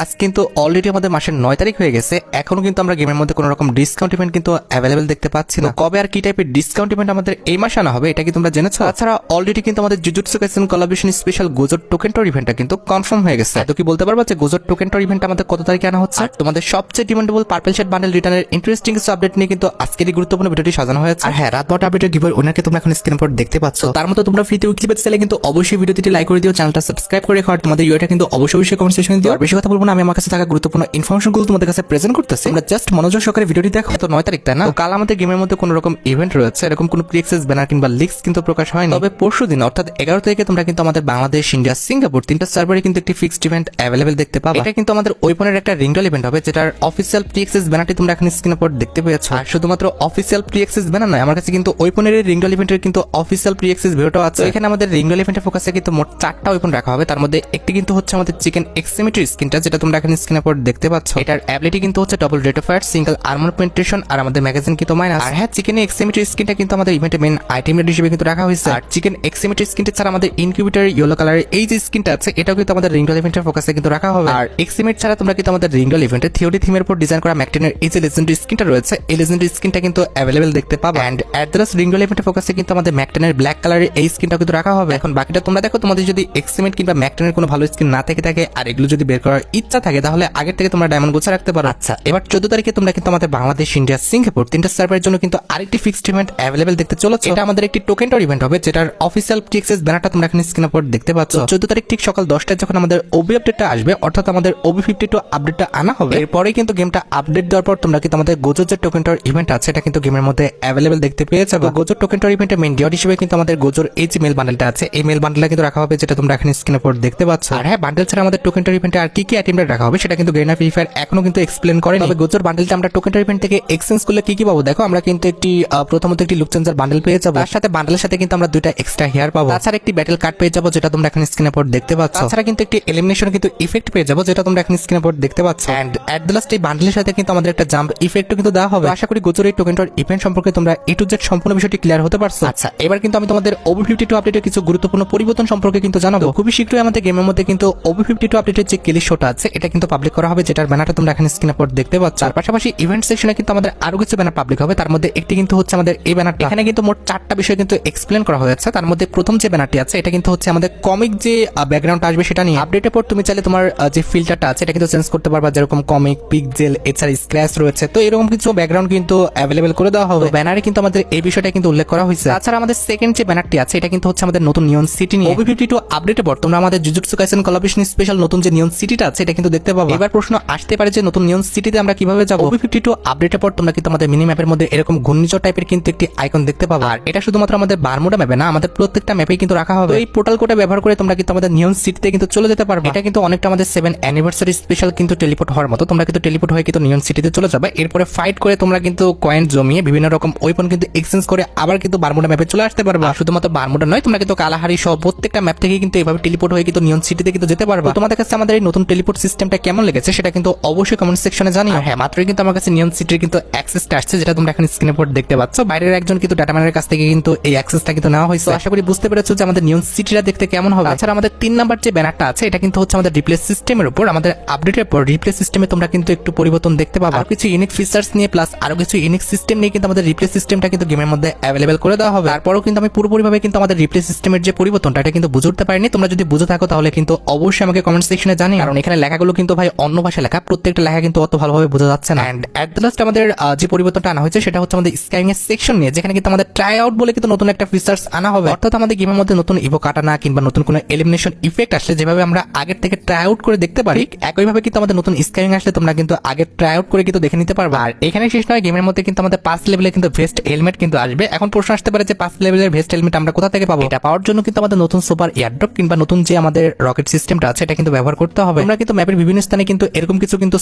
আজ কিন্তু অলরেডি আমাদের মাসের 9 তারিখ হয়ে গেছে, এখনো কিন্তু আমরা গেমের মধ্যে কোনো রকম ডিসকাউন্ট ইভেন্ট কিন্তু অ্যাভেলেবেল দেখতে পাচ্ছি না। কবে আর কি টাইপের ডিসকাউন্ট ইভেন্ট আমাদের এই মাসে আনা হবে এটা কি তোমরা জেনেছো? তাছাড়া অলরেডি কিন্তু আমাদের জুজুৎসু কাইসেন কোলাবোরেশন স্পেশাল গোজোর টোকেন টর ইভেন্টটা কিন্তু কনফার্ম হয়ে গেছে। তো কি বলতে পারবা যে গোজোর টোকেন টর ইভেন্ট আমাদের কত তারিখে আনা হচ্ছে? আর তোমাদের সবচেয়ে ডিমান্ডেবল পার্পল শেড বান্ডেল রিটার্নের ইন্টারেস্টিং কিছু আপডেট নিয়ে কিন্তু আজকের এই গুরুত্বপূর্ণ ভিডিওটি সাজানো হয়েছে। আর হ্যাঁ, রাত 12টা আপডেটের গিভওয়ে উইনারকে তোমরা এখন স্ক্রিনের উপর দেখতে পাচ্ছ। তার মতো তোমরা ফ্রিতে উইকলি পেতে চাইলে কিন্তু অবশ্যই ভিডিওটি লাইক করে দিও, চ্যানেলটা সাবস্ক্রাইব করে রাখো, আর তোমাদের ইউআইটা কিন্তু অবশ্যই কমেন্ট সেকশনে দিও। আর বেশি কথা বলবো না, আমি আমার কাছে থাকা গুরুত্বপূর্ণ ইনফরমেশনগুলো তোমাদের কাছে প্রেজেন্ট করতেছি। আমরা জাস্ট মনোযোগ সহকারে ভিডিওটি দেখো। তো 9 তারিখ তাই না? তো কাল আমাদের গেমের মধ্যে কোনো রকম ইভেন্ট রয়েছে, এরকম কোনো প্রি অ্যাক্সেস ব্যানার কিংবা লিক্স কিন্তু প্রকাশ হয়নি। তবে পরশু দিন অর্থাৎ 11 তারিখে তোমরা কিন্তু আমাদের বাংলাদেশ, ইন্ডিয়া, সিঙ্গাপুর তিনটা সার্ভারে কিন্তু একটি ফিক্সড ইভেন্ট অ্যাভেলেবেল দেখতে পাবে। এটা কিন্তু আমাদের ওয়েপনের একটা রিংডল ইভেন্ট হবে, যেটার অফিসিয়াল প্রি অ্যাক্সেস ব্যানারটি তোমরা এখন স্ক্রিনের উপর দেখতে পেয়েছো। আর শুধুমাত্র অফিসিয়াল প্রি অ্যাক্সেস ব্যানার নয়, আমার কাছে কিন্তু ওয়েপনের রিংডল ইভেন্টের কিন্তু অফিসিয়াল প্রি অ্যাক্সেস ভিডিওটাও আছে। এখানে আমাদের রিংডল ইভেন্টের ফোকাসে কিন্তু মোট 4টা ওয়েপন রাখা হবে। তার মধ্যে একটি কিন্তু হচ্ছে আমাদের চিকেন এক্সট্রিমিটি স্কিনটা, যেটা তোমরা এখন স্ক্রিনের উপর দেখতে পাচ্ছ। এটার অ্যাবিলিটি কিন্তু হচ্ছে double rate of fire, single armour penetration, আর আমাদের ম্যাগাজিন কিন্তু মাইনাস। আর হ্যাঁ, চিকেন এক্সট্রিমিটি স্কিনটা কিন্তু আমাদের ইভেন্টের মেইন আইটেম হিসেবে কিন্তু রাখা হয়েছে। আর চিকেন এক্সট্রিমিটি স্কিনটা ছাড়া আমাদের ইনকিউবেটর ইয়েলো কালারের এই যে স্কিনটা আছে, এটাও কিন্তু আমাদের রিংডল ইভেন্টের ফোকাসে কিন্তু রাখা হবে। আর এক্সট্রিমিট ছাড়া তোমরা কিন্তু আমাদের রিংডল ইভেন্টের থিওরি থিমের উপর ডিজাইন করা ম্যাকটেনের এই যে লেজেন্ডারি স্কিনটা রয়েছে, এই লেজেন্ডারি স্কিনটা কিন্তু অ্যাভেলেবেল দেখতে পাবে। এন্ড অ্যাট দ্য রিংডল ইভেন্টের ফোকাসে কিন্তু আমাদের ম্যাকটেনের ব্ল্যাক কালারের এই স্কিনটা কিন্তু রাখা হবে। এখন বাকিটা তোমরা দেখো, তোমাদের যদি এক্সট্রিমিট কিংবা ম্যাকটেনের কোনো ভালো স্কিন না থেকে থাকে আর এগুলো যদি বের করার ইচ্ছা থাকে, তাহলে আগের থেকে তোমরা ডায়মন্ড গোছা রাখতে পারো। আচ্ছা, এবার 14 তারিখে তোমরা কিন্তু আমাদের বাংলাদেশ, ইন্ডিয়া, সিঙ্গাপুর তিনটা সার্ভারের জন্য কিন্তু আরেকটি ফিক্সড ইভেন্ট অ্যাভেলেবেল দেখতে চলেছে। এটা আমাদের একটি টোকেন টর ইভেন্ট হবে, যেটার অফিসিয়াল প্রি অ্যাক্সেস ব্যানারটা তোমরা এখন স্ক্রিনের উপর দেখতে পাচ্ছ। 14 তারিখ ঠিক সকাল 10টায় যখন আমাদের ওবি আপডেটটা আসবে, অর্থাৎ আমাদের ওবি 52 আপডেটটা আনা হবে, এরপরে কিন্তু গেমটা আপডেট দেওয়ার পর তোমরা কিন্তু আমাদের গোজোর যে টোকেন টর ইভেন্ট আছে, এটা কিন্তু গেমের মধ্যে অ্যাভেলেবেল দেখতে পেয়ে যাবে। গোজোর টোকেন টর ইভেন্টের মেইন ডিওর হিসেবে কিন্তু আমাদের গোজোর এই যে মেল বান্ডেলটা আছে, এই মেল বান্ডেলটা কিন্তু রাখা হবে, যেটা তোমরা এখন স্ক্রিনের উপর দেখতে পাচ্ছ। আর হ্যাঁ, বান্ডেল ছাড়া আমাদের টোকেন টর ইভেন্টে আর কি কি আইটেমটা রাখা হবে সেটা কিন্তু গেইনার ফ্রি ফায়ার এখনো কিন্তু এক্সপ্লেন করেনি। তবে গোজোর বান্ডেলটা আমরা টোকেন টর ইভেন্ট থেকে এক্সচেঞ্জ করলে কি কি পাবো দেখো। আমরা কিন্তু একটি প্রথমত একটি লুক চেঞ্জার বান্ডেল পেয়ে যাবো, তার সাথে বান্ডেলের সাথে কিন্তু আমরা দুইটা এক্সট্রা হেয়ার পাবো। তাছাড়া একটি ব্যাটেল কার্ড পেয়ে যাবো, যেটা তোমরা এখন স্ক্রিনের উপর দেখতে পাচ্ছ। তাছাড়া কিন্তু একটি এলিমিনেশন কিন্তু ইফেক্ট পেয়ে যাবো, যেটা তোমরা এখন স্ক্রিনের উপর দেখতে পাচ্ছ। এন্ড এট দ্য লাস্ট এই বান্ডেলের সাথে কিন্তু আমাদের একটা জাম্প ইফেক্টও কিন্তু দেওয়া হবে। আশা করি গোজোর এই টোকেন টর ইভেন্ট সম্পর্কে তোমরা এ টু জেড সম্পূর্ণ বিষয়টি ক্লিয়ার হতে পারছো। আচ্ছা, এবার কিন্তু আমি তোমাদের ওবি 52 আপডেটের কিছু গুরুত্বপূর্ণ পরিবর্তন সম্পর্কে কিন্তু জানাবো। খুবই শীঘ্রই আমাদের গেমের মধ্যে কিন্তু ওবি 52 আপডেটের যে ক্লিশ শোটা আছে, এটা কিন্তু পাবলিক করা হবে, যেটার ব্যানারটা তোমরা এখন স্ক্রিনের উপর দেখতে পাচ্ছ। আর পাশাপাশি ইভেন্ট সেকশনে কিন্তু আমাদের আরো কিছু ব্যানার পাবলিক হবে, তার মধ্যে একটি কিন্তু হচ্ছে আমাদের এই ব্যানারটা। এখানে কিন্তু মোট 4টা বিষয় কিন্তু এক্সপ্লেন করা হয়েছে। তার মধ্যে প্রথম যে ব্যানারটি আছে, এটা কিন্তু হচ্ছে আমাদের কমিক যে ব্যাকগ্রাউন্ড আসবে সেটা নিয়ে। আপডেটের পর তুমি চাইলে তোমার যে ফিল্টারটা আছে, এটা কিন্তু চেঞ্জ করতে পারবা, যেরকম কমিক, পিক্সেল, এছাড়া স্ক্র্যাচ রয়েছে। তো এরকম কিছু ব্যাকগ্রাউন্ড কিন্তু অ্যাভেলেবেল করে দেওয়া হবে। ব্যানারে কিন্তু আমাদের এই বিষয়টা কিন্তু উল্লেখ করা হয়েছে। তাছাড়া আমাদের সেকেন্ড যে ব্যানারটি আছে, এটা কিন্তু হচ্ছে আমাদের নতুন নিয়ন সিটি নিয়ে। ওবি 52 আপডেটের পর তোমরা আমাদের জুজুৎসু কাইসেন কোলাবোরেশন স্পেশাল নতুন যে নিয়ন সিটিটা আছে, এটা কিন্তু দেখতে পাবো। এবার প্রশ্ন আসতে পারে যে নতুন নিয়ন সিটিতে আমরা কিভাবে যাব। ওবি 52 আপডেটের পর তোমরা কিন্তু আমাদের মিনি ম্যাপের মধ্যে এরকম ঘূর্ণিঝড় টাইপের কিন্তু একটি আইকন দেখতে পাবো। আর এটা শুধুমাত্র আমাদের বারমুডা ম্যাপে না, আমাদের প্রত্যেকটা ম্যাপে কিন্তু রাখা হবে। এই পোর্টাল কোডটা ব্যবহার করে তোমরা কিন্তু আমাদের নিয়ন সিটিতে কিন্তু চলে যেতে পারবে। এটা কিন্তু অনেকটা আমাদের 7 অ্যানিভার্সারি স্পেশাল কিন্তু টেলিপোর্ট হওয়ার মতো। তোমরা কিন্তু টেলিপোর্ট হয়ে কিন্তু নিয়ন সিটিতে চলে যাবে। এরপরে ফাইট করে তোমরা কিন্তু কয়েন জমিয়ে বিভিন্ন রকম ওয়েপন কিন্তু এক্সচেঞ্জ করে আবার কিন্তু বারমুডা ম্যাপে চলে আসতে পারবে। শুধুমাত্র বারমুডা নয়, তোমরা কিন্তু কালাহারি সহ প্রত্যেকটা ম্যাপ থেকে কিন্তু এভাবে টেলিপোর্ট হয়ে কিন্তু নিয়ন সিটিতে কিন্তু যেতে পারবে। তোমাদের কাছে আমাদের এই নতুন টেলিপোর্ট সিস্টেমটা কেমন লেগেছে সেটা কিন্তু অবশ্যই কমেন্ট সেকশনে জানিও। হ্যাঁ, মাত্রই কিন্তু আমার কাছে নিয়ন সিটির কিন্তু অ্যাক্সেসটা আসছে, যেটা তোমরা এখন স্ক্রিনের উপর দেখতে পাচ্ছ। বাইরের একজন কিন্তু ডাটাম্যানের কাছ থেকে কিন্তু এই অ্যাক্সেসটা কিন্তু নেওয়া হয়েছে। আশা করি বুঝতে পেরেছো যে আমাদের নিয়ন সিটিটা দেখতে কেমন হবে। তাছাড়া আমাদের 3 নাম্বার যে ব্যানারটা আছে, এটা কিন্তু হচ্ছে আমাদের রিপ্লেস সিস্টেমের উপর। আমাদের আপডেটের পর রিপ্লেস সিস্টেমে তোমরা কিন্তু একটু পরিবর্তন দেখতে পাবে। আর কিছু ইউনিক ফিচার্স নিয়ে প্লাস আরো কিছু ইউনিক সিস্টেম নিয়ে কিন্তু আমাদের রিপ্লেস সিস্টেমটা কিন্তু গেমের মধ্যে অ্যাভেলেবল করে দেওয়া হবে। তারপরেও কিন্তু আমি পুরোপুরিভাবে কিন্তু আমাদের রিপ্লেস সিস্টেমের যে পরিবর্তনটা, এটা কিন্তু বুঝতে পারিনি। তোমরা যদি বুঝে থাকো তাহলে কিন্তু অবশ্যই আমাকে কমেন্ট সেকশনে জানিও, কারণ এখানে লেখাগুলো কিন্তু ভাই অন্য ভাষায় লেখা, প্রত্যেকটা লেখা কিন্তু অত ভালোভাবে বোঝা যাচ্ছে না। এন্ড এট দ্য লাস্ট আমাদের যে পরিবর্তনটা আনা হয়েছে, সেটা হচ্ছে আমাদের স্কাইং এর সেকশন নিয়ে, যেখানে কিন্তু আমাদের ট্রাই আউট বলে কিন্তু নতুন একটা ফিচার্স আনা হবে। অর্থাৎ আমাদের গেমের মধ্যে নতুন ইভো কাটানা কিংবা নতুন কোনো এলিমিনেশন ইফেক্ট আসলে যেভাবে আমরা আগের থেকে ট্রাই আউট করে দেখতে পারি, একইভাবে কিন্তু আমাদের নতুন স্কাইং আসলে তোমরা কিন্তু আগে ট্রাই আউট করে কিন্তু দেখে নিতে পারবে। আর এখানে শেষ নয়, গেমের মধ্যে কিন্তু আমাদের 5 লেভেলে কিন্তু ভেস্ট হেলমেট কিন্তু আসবে। এখন প্রশ্ন আসতে পারে যে 5 লেভেলের ভেস্ট হেলমেট আমরা কোথা থেকে পাবো। এটা পাওয়ার জন্য কিন্তু আমাদের নতুন সুপার এয়ারড্রপ কিংবা নতুন যে আমাদের রকেট সিস্টেমটা আছে, এটা কিন্তু ব্যবহার করতে হবে। আমরা কিন্তু ম্যাপের বিভিন্ন স্থানে কিন্তু এরকম কিছু কিন্তু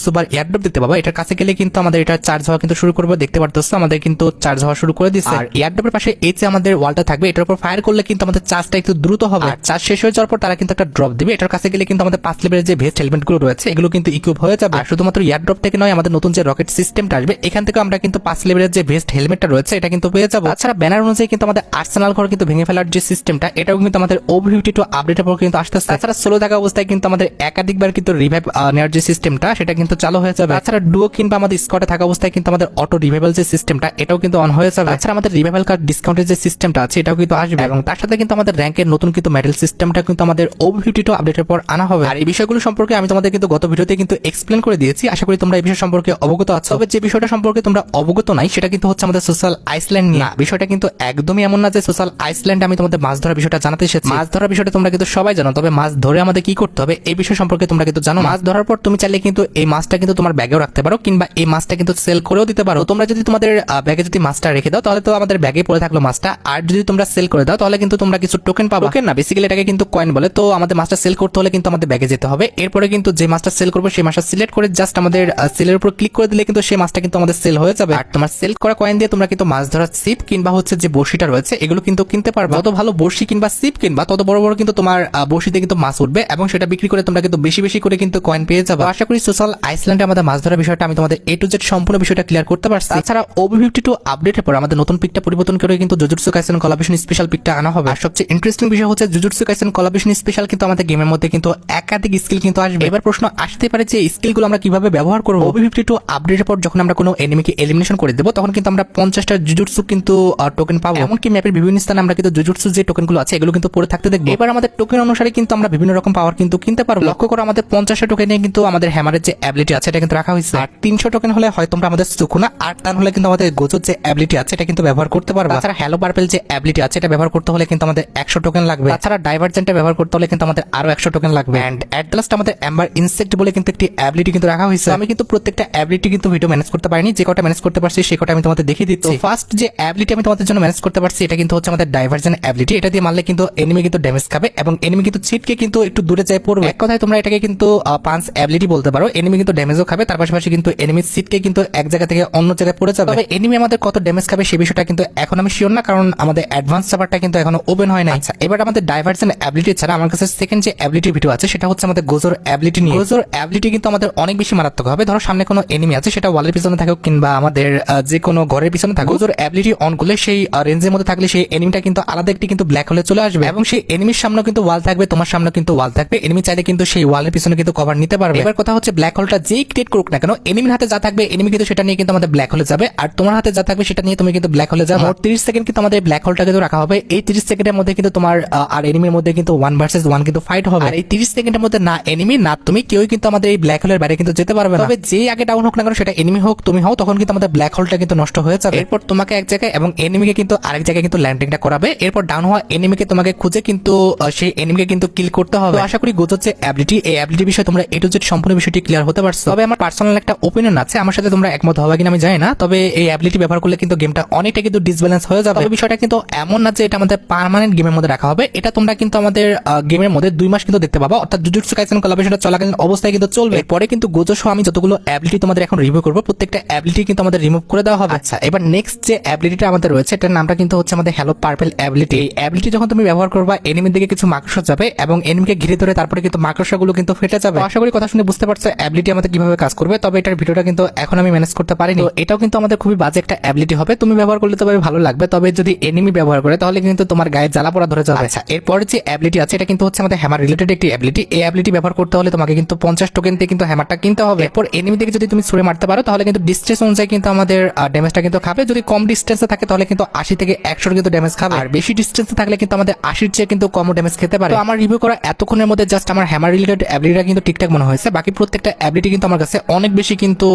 সুপার এয়ারড্রপ দেখতে পাবো। এটার কাছে গেলে কিন্তু আমাদের এটা চার্জ হওয়া কিন্তু শুরু করবে। দেখতে পারতেছো আমাদের কিন্তু চার্জ হওয়া শুরু করে দিচ্ছে। আর এয়ারড্রপের পাশে এই যে আমাদের ওয়ালটা থাকবে, এটার উপর ফায়ার করলে কিন্তু আমাদের চার্জটা একটু দ্রুত হবে। আর চার্জ শেষ হয়ে যাওয়ার পর তারা কিন্তু একটা ড্রপ দিবে। এটার কাছে গেলে কিন্তু আমাদের 5 লেভেলের যে ভেস্ট হেলমেট গুলো রয়েছে, এগুলো কিন্তু ইকুইপ হয়ে যাবে। আর শুধুমাত্র এয়ারড্রপ থেকে নয়, আমাদের নতুন যে রকেট সিস্টেমটা আসবে, এখান থেকে আমরা কিন্তু 5 লেভেলের যে ভেস্ট হেলমেটটা রয়েছে, এটা কিন্তু পেয়ে যাবো। তাছাড়া ব্যানার অনুযায়ী কিন্তু আমাদের আর্সেনাল ঘর কিন্তু ভেঙে ফেলার যে সিস্টেমটা, এটাও কিন্তু আমাদের ওবি 52 আপডেটের পর কিন্তু আসতেছে। তাছাড়া সোলো থাকা অবস্থায় কিন্তু আমাদের একাধিকবার কিন্তু রিভাইভ নেওয়ার যে সিস্টেমটা সেটা কিন্তু চালু হয়ে যাবে। তাছাড়া ডুও কিংবা আমাদের স্কোয়াডে থাকা অবস্থায় কিন্তু আমাদের অটো রিভাইভাল যে সিস্টেমটা এটাও কিন্তু অন হয়ে যাবে। তাছাড়া আমাদের রিভাইভাল কার্ড ডিসকাউন্টের যে সিস্টেমটা আছে এটাও কিন্তু আসবে, এবং তার সাথে কিন্তু আমাদের র্যাঙ্কের নতুন কিন্তু মেডেল সিস্টেমটা কিন্তু আমাদের OB52 আপডেটের পর আনা হবে। আর এই বিষয়গুলো সম্পর্কে আমি তোমাদের কিন্তু গত ভিডিওতে কিন্তু এক্সপ্লেন করে দিয়েছি। আশা করি তোমরা এই বিষয় সম্পর্কে অবগত আছো। তবে যে বিষয়টা সম্পর্কে তোমরা অবগত নাই সেটা কিন্তু হচ্ছে আমাদের সোশ্যাল আইসল্যান্ড নিয়ে। বিষয়টা কিন্তু একদমই এমন না যে সোশ্যাল আইসল্যান্ড আমি তোমাদের মাছ ধরার বিষয়টা জানাতে এসেছি। মাছ ধরার বিষয়টা তোমরা কিন্তু সবাই জানো, তবে মাছ ধরে আমাদের কি করতে হবে এই বিষয় সম্পর্কে তোমরা কিন্তু জানো। মাছ ধরার পর তুমি চাইলে কিন্তু এই মাছটা কিন্তু তোমার ব্যাগেও রাখতে পারো, কিংবা এই মাছটা কিন্তু সেল করেও দিতে পারো। তোমরা যদি তোমাদের ব্যাগে যদি মাছটা রেখে দাও তাহলে তো আমাদের ব্যাগে পড়ে থাকলো মাছটা, আর যদি তোমরা সেল করে দাও তাহলে কিন্তু তোমরা কিছু টোকেন পাবো। টোকেন না, বেসিক্যালি এটাকে কিন্তু কয়েন বলে। তো আমাদের মাছটা সেল করতে হলে কিন্তু আমাদের ব্যাগে যেতে হবে। এরপরে কিন্তু যে মাছটা সেল করবো সেই মাছটা সিলেক্ট করে জাস্ট আমাদের সেলের উপর ক্লিক করে দিলে কিন্তু সেই মাছটা কিন্তু আমাদের সেল হয়ে যাবে। আর তোমার সেল করা কয়েন দিয়ে তোমরা কিন্তু মাছ ধরার সিপ কিংবা হচ্ছে যে বড়শিটা রয়েছে এগুলো কিন্তু কিনতে পারবে। যত ভালো বড়শি কিংবা সিপ কিনবা তত বড় বড় কিন্তু তোমার বড়শিতে কিন্তু মাছ উঠবে, এবং সেটা বিক্রি করে তোমরা কিন্তু বেশি বেশি করে কিন্তু কয়েন পেয়ে যাবে। আশা করি সোশ্যাল আইসল্যান্ডে আমাদের মাছ ধরার বিষয়টা আমি তোমাদের A to Z সম্পূর্ণ বিষয়টা ক্লিয়ার করতে পারছি। তাছাড়া OB52 আপডেটের পর আমাদের নতুন পিকটা পরিবর্তন করে কিন্তু জুজুৎসু কাইসেন কোলাবরেশন স্পেশাল পিকটা আনা হবে। আর সবচেয়ে ইন্টারেস্টিং বিষয় হচ্ছে জুজুৎসু কাইসেন কোলাবরেশন স্পেশাল কিন্তু আমাদের গেমের মধ্যে কিন্তু একাধিক স্কিল কিন্তু আসবে। এবার প্রশ্ন আসতে পারে যে স্কিলগুলো আমরা কিভাবে ব্যবহার করব। OB52 আপডেটের পর যখন আমরা কোনো এনিমিকে এলিমিনেশন করে দেব তখন কিন্তু আমরা 50টা জুজুৎসু কিন্তু টোকেন পাবো। এমনকি ম্যাপের বিভিন্ন স্থানে আমরা কিন্তু জুজুৎসু যে টোকেনগুলো আছে এগুলো কিন্তু পড়ে থাকতে দেখবো। এবার আমাদের টোকেন অনুসারে কিন্তু আমরা বিভিন্ন রকম পাওয়ার কিন্তু কিনতে পারবো। লক্ষ্য করো আমাদের 50টা টোকেনে কিন্তু আমাদের হ্যামারের যে অ্যাবিলিটি আছে এটা কিন্তু রাখা হয়েছে। আর 300 টোকেন হলে হয় তোমরা আমাদের সুকুনা, আর তার হলে কিন্তু আমাদের গোজোর যে অ্যাবিলিটি আছে এটা কিন্তু ব্যবহার করতে পারবে। তাছাড়া হ্যালো পার্পল যে অ্যাবিলিটি আছে এটা ব্যবহার করতে হলে কিন্তু আমাদের 100 টোকেন লাগবে। তাছাড়া ডাইভারজেন্টটা ব্যবহার করতে হলে কিন্তু আমাদের আরো 100 টোকেন লাগবে। এন্ড এট দ্য লাস্ট আমাদের এম্বার ইনসেক্ট বলে কিন্তু একটি অ্যাবিলিটি কিন্তু রাখা হয়েছে। আমি কিন্তু প্রত্যেকটা অ্যাবিলিটি কিন্তু ভিডিও ম্যানেজ করতে পারিনি, যে কটা ম্যানেজ করতে পারছি সেই কটা আমি তোমাদের দেখিয়ে দিচ্ছি। ফার্স্ট যে অ্যাবিলিটি আমি তোমাদের জন্য ম্যানেজ করতে পারছি এটা কিন্তু হচ্ছে আমাদের ডাইভারজেন্ট অ্যাবিলিটি। এটা দিয়ে মারলে কিন্তু এনিমি কিন্তু ড্যামেজ খাবে, এবং এনিমি কিন্তু ছিটকে কিন্তু একটু দূরে যায় পড়বে। এক কথায় তোমরা এটাকে কিন্তু পাঞ্চ অ্যাবিলিটি বলতে পারো। এনিমি কিন্তু ড্যামেজও খাবে, তার পাশাপাশি কিন্তু এনিমি ছিটকে কিন্তু এক জায়গা থেকে অন্য জায়গায় পড়ে যাবে। তবে এনিমি আমাদের কত ড্যামেজ খাবে সেই বিষয়টা কিন্তু এখন আমি শিওর না, কারণ আমাদের অ্যাডভান্স সার্ভারটা কিন্তু এখনো ওপেন হয় না। আচ্ছা, এবার আমাদের ডাইভারজেন্ট অ্যাবিলিটি ছাড়া আমার কাছে সেকেন্ড যে অ্যাবিলিটি ভিডিও আছে সেটা হচ্ছে আমাদের গোজোর অ্যাবিলিটি নিয়ে। গোজোর অ্যাবিলিটি কিন্তু আমাদের অনেক বেশি মারাত্মক হবে। ধরো সামনে কোনো এনিমি আছে, সেটা ওয়ালের পিছনে থাকুক কিংবা আমাদের যে কোনো ঘরের পিছনে থাকুক, গোজোর অ্যাবিলিটি অন করলে সেই রেঞ্জের মধ্যে থাকলে সেই এনিমিটা কিন্তু আলাদা একটি কিন্তু ব্ল্যাক হোলে চলে আসবে, এবং সেই এনিমির সামনে কিন্তু ওয়াল থাকবে, তোমার সামনে কিন্তু ওয়াল থাকবে। এনিমি চাইলে কিন্তু সেই ওয়ালের পিছনে কিন্তু কভার নিতে পারবে। এবার কথা হচ্ছে ব্ল্যাক হোলটা যেই ক্রিয়েট করুক না কেন, এনিমির হাতে যা থাকবে এনিমি কিন্তু সেটা নিয়ে কিন্তু আমাদের ব্ল্যাক হোলে যাবে, আর তোমার হাতে যা থাকবে সেটা নিয়ে তুমি কিন্তু ব্ল্যাক হোলে যাবে। 30 সেকেন্ড কিন্তু আমাদের ব্ল্যাক হোলটা কিন্তু রাখা হবে। এই 30 সেকেন্ডের মধ্যে কিন্তু তোমার আর এনিমির মধ্যে কিন্তু 1 ভার্সেস 1 কিন্তু ফাইট হবে। আর এই 30 সেকেন্ডের মধ্যে না এনিমি না তুমি কেউই কিন্তু আমাদের এই ব্ল্যাক হোলের বাইরে কিন্তু যেতে পারবে না। তবে যে আগে ডাউন হোক না কেন, সেটা এনিমি হোক তুমি হও, তখন কিন্তু আমাদের ব্ল্যাক হোলটা কিন্তু নষ্ট হয়ে যাবে। এরপর তোমাকে এক জায়গায় এবং এনিমিকে কিন্তু আরেক জায়গায় কিন্তু ল্যান্ডিংটা করাবে। এরপর ডাউন হওয়া এনিমিকে তোমাকে খুঁজে কিন্তু সেই এনিমিকে কিন্তু কিল করতে হবে। তো আশা করি গোজোর যে অ্যাবিলিটি, এই অ্যাবিলিটি বিষয়ে তোমরা A to Z সম্পূর্ণ বিষয়টি ক্লিয়ার হতে পারছো। তবে আমার পার্সোনাল একটা ওপিনিয়ন আছে, আমার সাথে তোমরা একমত হবে কিনা আমি জানি না, তবে এই অ্যাবিলিটি ব্যবহার করলে কিন্তু গেমটা অনেকটা কিন্তু ডিসব্যালেন্স হয়ে যাবে। তবে বিষয়টা কিন্তু এমন না যে এটা আমাদের পার্মানেন্ট গেমের মধ্যে রাখা হবে। এটা তোমরা কিন্তু আমাদের গেমের মধ্যে 2 মাস কিন্তু দেখতে পাবা, অর্থাৎ জুজুৎসু কাইসেন কোলাবরেশনটা চলাকালীন অবস্থায় কিন্তু চলবে। পরে কিন্তু গোজো সহ আমি যতগুলো অ্যাবিলিটি তোমাদের এখন রিভিউ করব প্রত্যেকটা অ্যাবিলিটি কিন্তু আমাদের রিমুভ করে দেওয়া হবে। আচ্ছা, এবার নেক্সট যে অ্যাবিলিটিটা আমাদের রয়েছে এটার নামটা কিন্তু হচ্ছে আমাদের হ্যালো পার্পল অ্যাবিলিটি। এই অ্যাবিলিটি যখন তুমি ব্যবহার করবা এনিমির দিকে কিছু মাকড়সা যাবে এবং এনিমিকে ঘিরে ধরে তারপরে কিন্তু মাকড়সাগুলো কিন্তু ফেটে যাবে। আশা করি কথা শুনে বুঝতে পারছো অ্যাবিলিটি আমাদের কিভাবে কাজ করবে। তবে এটার ভিডিওটা কিন্তু এখন আমি ম্যানেজ করতে পারিনি। তো এটাও কিন্তু আমাদের খুবই বাজে একটা অ্যাবিলিটি হবে। তুমি ব্যবহার করলে তবে ভালো লাগবে, তবে যদি এনিমি ব্যবহার করে তাহলে কিন্তু তোমার গায়ে জ্বালা পোড়া ধরে যাবে। আচ্ছা, এরপরে যে অ্যাবিলিটি আছে এটা কিন্তু হচ্ছে আমাদের হ্যামার রিলেটেড একটি অ্যাবিলিটি। এই অ্যাবিলিটি ব্যবহার করতে হলে তোমাকে কিন্তু 50 টোকেন দিয়ে কিন্তু হ্যামারটা কিনতে হবে। এরপর এনিমি দিকে যদি তুমি ছুড়ে মারতে পারো তাহলে কিন্তু ডিস্টেন্স অনুযায়ী কিন্তু আমাদের ড্যামেজটা কিন্তু খাবে। যদি কম ডিস্টেন্সে থাকে তাহলে কিন্তু 80 থেকে 100 কিন্তু ড্যামেজ খাবে, আর বেশি ডিস্টেন্সে থাকলে কিন্তু আমাদের 80-র চেয়ে কিন্তু কম ড্যামেজ খেতে পারে। তো আমার রিভিউ করা এতক্ষণের মধ্যে জাস্ট আমার হ্যামার রিলেটেড অ্যাবিলিটিটা কিন্তু ঠিকঠাক মনে হয়েছে, বাকি প্রত্যেকটা অ্যাবিলিটি কিন্তু আমার কাছে অনেক বেশি কিন্তু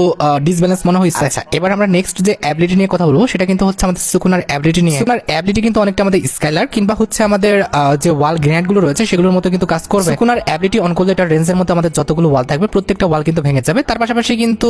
ডিসব্যালেন্স মনে হয়েছে। আচ্ছা, এবার আমরা নেক্সট যে অ্যাবিলিটি নিয়ে কথা বলবো সেটা কিন্তু হচ্ছে আমাদের সুকুনার অ্যাবিলিটি নিয়ে। সুকুনার অ্যাবিলিটি কিন্তু অনেকটা আমাদের স্কাইলার কিংবা হচ্ছে আমাদের যে ওয়াল গ্রেনেড গুলো রয়েছে সেগুলোর মতো কিন্তু কাজ করবে। সুকুনার অ্যাবিলিটি অন করলে এটা রেঞ্জের মধ্যে আমাদের যতগুলো ওয়াল থাকবে প্রত্যেকটা ওয়াল কিন্তু ভেঙে যাবে। তার পাশাপাশি কিন্তু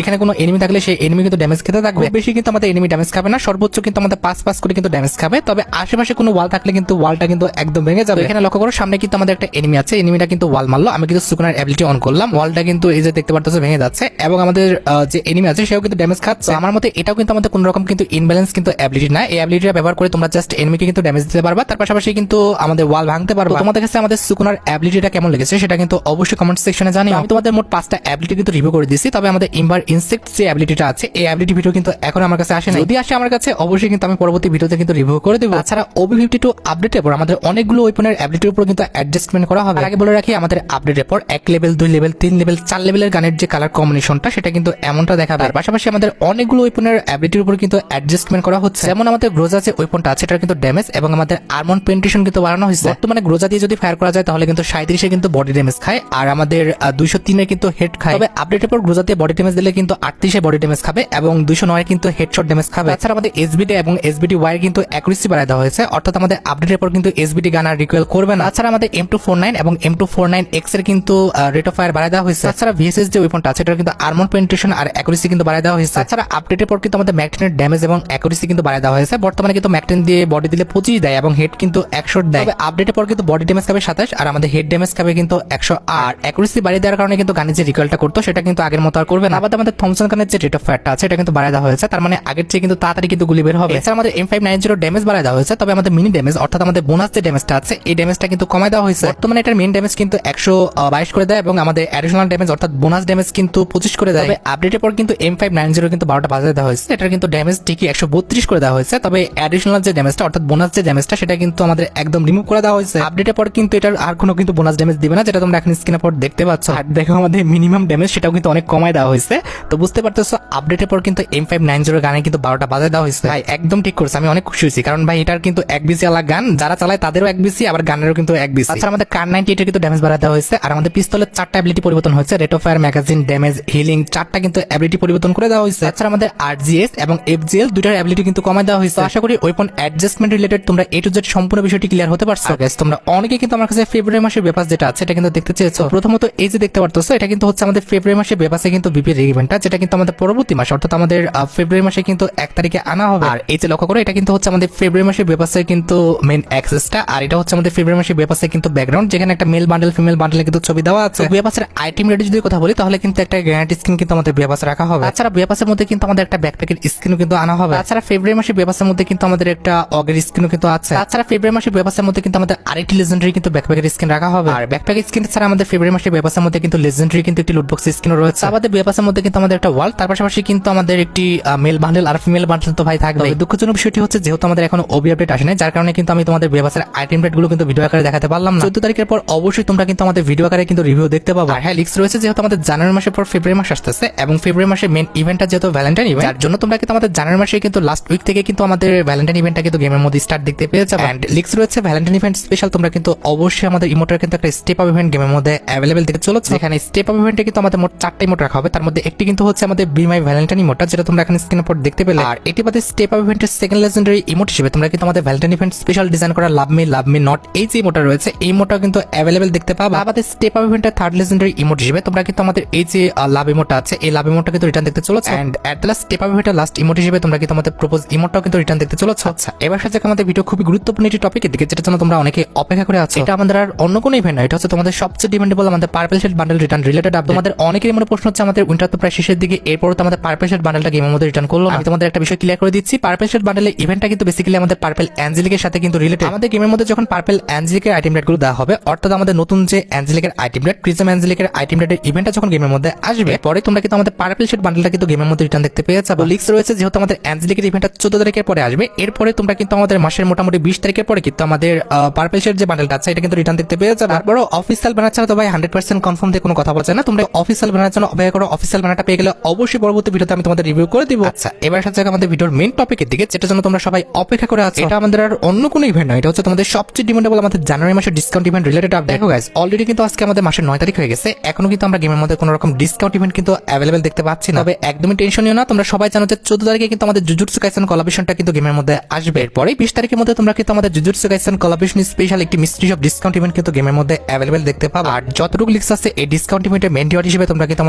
এখানে কোনো এনিমি থাকলে সেই এনিমি কিন্তু ড্যামেজ খেতে থাকবে। বেশি কিন্তু আমাদের এনিমি ড্যামেজ খাবে না, সর্বোচ্চ কিন্তু আমাদের 5 করে কিন্তু ড্যামেজ খাবে। তবে আশেপাশে কোনো ওয়াল থাকলে কিন্তু ওয়ালটা কিন্তু একদম ভেঙে যাবে। এখানে লক্ষ্য করো সামনে কিন্তু আমাদের একটা এনিমি আছে, এনিমিটা কিন্তু ওয়াল মারলো, আমি কিন্তু সুকুনার অ্যাবিলিটি অন করলাম, ওয়ালটা কিন্তু এই যে দেখতে পারতেছো ভেঙে যাচ্ছে, এবং আমাদের যে এনিমি আছে সেও কিন্তু ড্যামেজ খাচ্ছে। আমার মতে এটাও কিন্তু আমাদের কোনো রকম কিন্তু ইনব্যালেন্স কিন্তু অ্যাবিলিটি না। এই অ্যাবিলিটিটা ব্যবহার করে তোমরা জাস্ট এনিমিকে কিন্তু ড্যামেজ দিতে পারবা, তার পাশাপাশি কিন্তু আমাদের ওয়াল ভাঙতে পারবা। তোমাদের কাছে আমাদের সুকুনার অ্যাবিলিটিটা কেমন লেগেছে সেটা কিন্তু অবশ্যই কমেন্ট সেকশনে জানিও। আমি তোমাদের মোট 5টা অ্যাবিলিটি কিন্তু রিভিউ করে দিয়েছি, তবে আমাদের ইম্বার ইনসেক্ট যে অ্যাবিলিটিটা আছে এই অ্যাবিলিটি ভিডিও কিন্তু এখন আমার কাছে আসে না। যদি আসে আমার কাছে অবশ্যই কিন্তু আমি পরবর্তী ভিডিওতে কিন্তু রিভিউ করে দেবো। তাছাড়া OB52 আপডেটের পর আমাদের অনেকগুলো ওয়েপনের অ্যাবিলিটির উপর কিন্তু অ্যাডজাস্টমেন্ট করা হবে। আগে বলে রাখি আমাদের আপডেটের পর এক লেভেল 2 লেভেল 3 লেভেল 4 লেভেলের গানের যে কালার কম্বিনেশনটা সেটা কিন্তু এমনটা দেখাবে। আর পাশাপাশি আমাদের অনেকগুলো ওয়েপনের অ্যাবিলিটির উপর কিন্তু অ্যাডজাস্টমেন্ট করা হচ্ছে। যেমন আমাদের গ্রোজা যে ওয়েপনটা আছে এটার কিন্তু ড্যামেজ এবং আমাদের আর্মর পেনিট্রেশন কিন্তু বাড়ানো হয়েছে। বর্তমানে গ্রোজা দিয়ে যদি ফায়ার করা যায় তাহলে কিন্তু 37 এ কিন্তু বডি ড্যামেজ খায় আর আমাদের 203 এ কিন্তু হেড খায়। তবে আপডেটের পর গ্রোজা দিয়ে বডি ড্যামেজ দিলে কিন্তু 38 এ বডি ড্যামেজ খাবে এবং 209 এ কিন্তু হেডশট ড্যামেজ খাবে। তাছাড়া আমাদের এসবিডি এবং এসবিডি ওয়াই কিন্তু অ্যাকুরেসি বাড়ায় দেওয়া হয়েছে, অর্থাৎ আমাদের আপডেটের পর কিন্তু এসবিডি গান আর রিকয়েল করবে না। তাছাড়া আমাদের M249 এবং M249X এর কিন্তু রেট অফ ফায়ার বাড়ায় দেওয়া হয়েছে। তাছাড়া ভিএসএস যে ওয়েপনটা আছে এটার কিন্তু আর্মর পেনিট্রেশন আর অ্যাকুরেসি কিন্তু বাড়ায় দেওয়া হয়েছে। তাছাড়া আপডেটের পর কিন্তু আমাদের ম্যাকটেনের ড্যামেজ এবং অ্যাকুরেসি কিন্তু বাড়ায় দেওয়া হয়েছে। বর্তমানে কিন্তু ম্যাকটেন দিয়ে বডি দিলে 25 দেয় এবং হেড কিন্তু 100 দেয়। তবে আপডেটের পর কিন্তু বডি ড্যামেজ খাবে 27 আর আমাদের হেড ড্যামেজ খাবে কিন্তু 100 আর অ্যাকুরেসি বাড়িয়ে দেওয়ার কারণে কিন্তু গানের যে রিকয়েলটা করতো সেটা কিন্তু আগের মতো আর করবে না। আবার আমাদের থমসন গানের যে রেট অফ ফায়ারটা আছে এটা কিন্তু বাড়ায় দেওয়া হয়েছে, তার মানে আগের চেয়ে কিন্তু তাড়াতাড়ি কিন্তু গুলি বের হবে। এছাড়া আমাদের M590 ড্যামেজ বাড়ায় দেওয়া হয়েছে, তবে আমাদের মিনি ড্যামেজ অর্থাৎ আমাদের বোনাস যে ড্যামেজটা আছে এই ড্যামেজটা কিন্তু কমায় দেওয়া হয়েছে। বর্তমানে এটার মেইন ড্যামেজ কিন্তু 122 করে দেয় এবং আমাদের অ্যাডিশনাল ড্যামেজ অর্থাৎ বোনাস ড্যামেজ কিন্তু 25 করে দেয়। তবে আপডেটের পর কিন্তু M590 কিন্তু 12টা বাজায় দেওয়া হয়েছে, এটার কিন্তু ড্যামেজ ঠিকই 132 করে দেওয়া হয়েছে, তবে অ্যাডিশনাল যে ড্যামেজটা অর্থাৎ বোনাস যে ড্যামেজটা সেটা কিন্তু আমাদের একদম রিমুভ করে দেওয়া হয়েছে। আপডেটের পর কিন্তু এটার আর কোনো কিন্তু বোনাস ড্যামেজ দিবে না, যেটা তোমরা এখন স্ক্রিনের পর দেখতে পাচ্ছ। আর দেখো আমাদের মিনিমাম ড্যামেজ সেটাও কিন্তু অনেক কমায় দেওয়া হয়েছে। তো বুঝতে পারতেছো আপডেটের পর কিন্তু M590 গানে কিন্তু 12টা বাজায় দেওয়া হয়েছে। ভাই একদম ঠিক করছে, আমি অনেক খুশি হয়েছি, কারণ ভাই এটার কিন্তু 1 বিসি আলাদা গান, যারা চালায় তাদেরও 1 বিসি আবার গানেরও কিন্তু 1 বিসি। আচ্ছা আমাদের কার 98 এর কিন্তু ড্যামেজ বাড়ায় দেওয়া হয়েছে আর আমাদের পিস্তলের 4টা অ্যাবিলিটি পরিবর্তন হয়েছে, rate of fire, magazine, damage, healing 4টা কিন্তু অ্যাবিলিটি পরিবর্তন করে দেওয়া হয়েছে। আচ্ছা আমাদের আরজিএস এবং এফজিএল দুইটার অ্যাবিলিটি কিন্তু কমায় দেওয়া হয়েছে। আশা করি ওয়েপন অ্যাডজাস্টমেন্ট রিলেটেড তোমরা এ টু জেড সম্পূর্ণ বিষয়টি ক্লিয়ার হতে পারছো। গাইস তোমরা অনেকে কিন্তু আমার কাছে ফেব্রুয়ারি মাসের ব্যাপার যেটা আছে এটা কিন্তু দেখতে চেয়েছো। প্রথমত এই যে দেখতে পারতেছো এটা কিন্তু হচ্ছে আমাদের ফেব্রুয়ারি মাসের ব্যাপারে কিন্তু বিপির ইভেন্টটা, যেটা কিন্তু আমাদের পরবর্তী মাস অর্থাৎ আমাদের ফেব্রুয়ারি মাসে কিন্তু 1 তারিখে আনা হবে। আর এই যে লক্ষ্য করো এটা কিন্তু হচ্ছে আমাদের ফেব্রুয়ারি মাসের ব্যাপারে কিন্তু মেইন অ্যাক্সেসটা, আর এটা হচ্ছে আমাদের ফেব্রুয়ারি মাসের ব্যাপারে কিন্তু ব্যাকগ্রাউন্ড, যেখানে একটা মেল বান্ডেল ফিমেল বান্ডেলে কিন্তু ছবি দেওয়া আছে। ব্যাপারের আইটেম রেডি যদি কথা বলি তাহলে কিন্তু একটা গ্যারান্টি স্কিন কিন্তু আমাদের ব্যাপারে রাখা হবে। তাছাড়া ব্যাপারের মধ্যে কিন্তু আমাদের একটা ব্যাকপ্যাকের স্কিনও কিন্তু আনা হবে। তাছাড়া ফেব্রুয়ারি মাসের ব্যাপারের মধ্যে কিন্তু আমাদের একটা অগের স্কিনও কিন্তু আছে। তাছাড়া ফেব্রুয়ারি মাসের ব্যাপারের মধ্যে কিন্তু আমাদের আরেকটি লেজেন্ডারি কিন্তু ব্যাকপ্যাকের স্কিন রাখা হবে। আর ব্যাকপ্যাকের স্কিন ছাড়া আমাদের ফেব্রুয়ারি মাসের ব্যাপারের মধ্যে কিন্তু লেজেন্ডারি কিন্তু একটি লুটবক্স স্কিনও রয়েছে। আমাদের ব্যাপারের মধ্যে কিন্তু আমাদের একটা ওয়াল, তার পাশাপাশি কিন্তু আমাদের একটি মেল বান্ডেল আর ফিমেল বান্ডেল তো ভাই থাকবে। দুঃখজনক বিষয়টি হচ্ছে যেহেতু আমাদের এখনো ওবি আপডেট আসে নাই, যার কারণে কিন্তু আমি তোমাদের ব্যাপারের আইটেম রেট গুলো কিন্তু ভিডিও আকারে দেখাতে পারলাম না। 14 তারিখের পর অবশ্যই তোমরা কিন্তু আমাদের ভিডিও আকারে কিন্তু রিভিউ দেখতে পাবো। আর হ্যাঁ লিক্স রয়েছে যেহেতু আমাদের জানুয়ারি মাসের পর ফেব্রুয়ারি মাস আসতেছে এবং ফেব্রুয়ারি মাসের মেইন ইভেন্টটা যেহেতু ভ্যালেন্টাইন ইভেন্ট, যার জন্য তোমরা কিন্তু আমাদের জানুয়ারি মাসে কিন্তু লাস্ট উইক থেকে কিন্তু আমাদের ভ্যালেন্টাইন ইভেন্টটা কিন্তু গেমের মধ্যে স্টার্ট দেখতে পেয়েছো। এন্ড লিক্স রয়েছে ভ্যালেন্টাইন ইভেন্ট স্পেশাল, তোমরা কিন্তু অবশ্যই আমাদের ইমোটের কিন্তু একটা স্টেপ আপ ইভেন্ট গেমের মধ্যে অ্যাভেলেবল দেখতে চলেছে। এখানে স্টেপ আপ ইভেন্টে কিন্তু আমাদের মোট 4টা ইমোট রাখা হবে, তার মধ্যে একটি কিন্তু হচ্ছে আমাদের বি মাই ভ্যালেন্টাইন ইমোটটা, যেটা তোমরা এখানে স্ক্রিনের পর দেখতে পেলে। আর এটি বাদে স্টেপ আপ ইভেন্টের সেকেন্ড লেজেন্ডারি ইমোট হিসেবে তোমরা কিন্তু আমাদের ভ্যালেন্টাইন ইভেন্ট স্পেশাল ডিজাইন করা লাভ মি নট এই যে ইমোটটা রয়েছে এই ইমোটটা কিন্তু অ্যাভেলেবল দেখতে পাবা। আমাদের স্টেপ আপ ইভেন্টের থার্ড লেজেন্ডারি ইমোট হিসেবে তোমরা কিন্তু আমাদের এই যে লাভ ইমোটটা আছে এই লাভ ইমোটটা কিন্তু রিটার্ন দেখতে চলেছে। And at the last step up ইভেন্টের লাস্ট ইমোট হিসেবে তোমরা কিন্তু আমাদের প্রপোজ ইমোটটাও কিন্তু রিটার্ন দেখতে চলেছে। আচ্ছা এবার সাথে আমাদের ভিডিও খুবই গুরুত্বপূর্ণ একটি টপিকের দিকে, যেটা জন্য তোমরা অনেকে অপেক্ষা করে আছো। এটা আমাদের আর অন্য কোনো ইভেন্ট না, এটা হচ্ছে তোমাদের সবচেয়ে ডিমান্ডেবল আমাদের purple shade bundle return related update. তোমাদের অনেকেরই মনে প্রশ্ন হচ্ছে আমাদের উইন্টার তো প্রায় শেষের দিকে, এরপর তো আমাদের পার্পল শেড বান্ডেলটা গেমের মধ্যে রিটার্ন করলো। আমি তোমাদের একটা বিষয় ক্লিয়ার করে দিচ্ছি, পার্পল শেড বান্ডেলের ইভেন্টটা কিন্তু বেসিক্যালি আমাদের পার্পল অ্যাঞ্জেলিকের সাথে কিন্তু রিলেটেড। আমাদের গেমের মধ্যে যখন পার্পল অ্যাঞ্জেলিকের আইটেম রেট গুলো দেওয়া হবে, অর্থাৎ আমাদের নতুন যে অ্যাঞ্জেলিকের আইটেম রেট প্রিজম অ্যাঞ্জেলিকের আইটেম রেটের ইভেন্টটা যখন গেমের মধ্যে আসবে, পরে তোমরা কিন্তু আমাদের পার্পল শেড বান্ডেলটা কিন্তু গেমের মধ্যে রিটার্ন দেখতে পেয়ে যাবে। লিক্স রয়েছে যেহেতু আমাদের অ্যাঞ্জেলিকের ইভেন্টটা 14 তারিখের পরে আসবে, এরপরে তোমরা কিন্তু আমাদের মাসের মোটামুটি 20 তারিখের পরে কিন্তু আমাদের পার্পল শেড যে বান্ডেলটা আছে এটা কিন্তু রিটার্ন দেখতে পেয়ে যাবে। তারপর অফিসিয়াল ব্যানার ছাড়া তো ভাই 100% কনফার্ম দিয়ে কোনো কথা বলছে না, তোমরা অফিসিয়াল ব্যানার জন্য অপেক্ষা করো। অফিসিয়াল ব্যানারটা পেয়ে গেলে অবশ্যই পরবর্তী ভিডিওতে আমি তোমাদের রিভিউ করে দিব। আচ্ছা এবার সাথে আমাদের ভিডিওর মেইন টপিকের দিকে, যেটার জন্য তোমরা সবাই অপেক্ষা করে আছো। এটা আমাদের আর অন্য কোনো ইভেন্ট নয়, এটা হচ্ছে তোমাদের সবচেয়ে ডিমান্ডেবল আমাদের জানুয়ারি মাসের ডিসকাউন্ট ইভেন্ট রিলেটেড আপডেট। দেখো গাইস অলরেডি কিন্তু আজকে আমাদের মাসের 9 তারিখ হয়ে গেছে, এখনো কিন্তু আমরা গেমের মধ্যে কোনো রকম ডিসকাউন্ট ইভেন্ট কিন্তু অ্যাভেলেবল দেখতে পাচ্ছি না। তবে একদমই টেনশন নিও না, তোমরা সবাই জানো যে 14 তারিখে কিন্তু আমাদের জুজুৎসু কাইসেন কোলাবরেশনটা কিন্তু গেমের মধ্যে আসবে। এরপরে 20 তারিখের মধ্যে তোমরা কিন্তু আমাদের জুজুৎসু কাইসেন কোলাবরেশন স্পেশাল একটি মিস্ট্রি অফ ডিসকাউন্ট ইভেন্ট কিন্তু গেমের মধ্যে অ্যাভেলেবল দেখতে পাবা। আর যতটুকু লিক্স আছে এই ডিসকাউন্ট ইভেন্টের মেইন ডিওয়ার হিসেবে তোমরা কিন্তু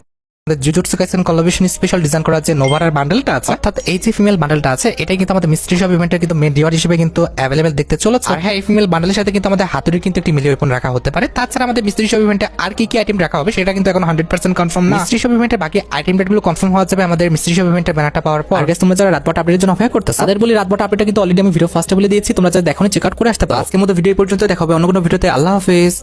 jujutsu Kaisen collaboration special design করা যে নোভারার বান্ডেলটা আছে, অর্থাৎ এই যে ফিমেল বান্ডেলটা আছে এটা কিন্তু আমাদের মিস্ট্রি শপ ইভেন্টের কিন্তু মেইন ডিওয়ার হিসেবে কিন্তু অ্যাভেলেবল দেখতে চলেছে। আর হ্যাঁ এই ফিমেল বান্ডেলের সাথে কিন্তু আমাদের হাতুড়ির কিন্তু একটি মিলি ওয়েপন রাখা হতে পারে। তাছাড়া আমাদের মিস্ট্রি শপ ইভেন্টে আর কি কি আইটেম রাখা হবে সেটা কিন্তু এখন 100% কনফার্ম না। মিস্ট্রি শপ ইভেন্টে বাকি আইটেম রেটগুলো কনফার্ম হওয়া যাবে আমাদের মিস্ট্রি শপ ইভেন্টের ব্যানারটা পাওয়ার পর। আর তোমরা যারা রাতভর আপডেটের জন্য অপেক্ষা করতেছো তাদের বলি রাতভর আপডেটটা কিন্তু অলরেডি আমি ভিডিও ফার্স্টে বলে দিয়েছি, তোমরা যারা দেখোনি চেক আউট করে আসতে পারো। আজকের মতো ভিডিও পর্যন্ত দেখা হবে অন্য কোনো ভিডিওতে। আল্লাহ হাফেজ।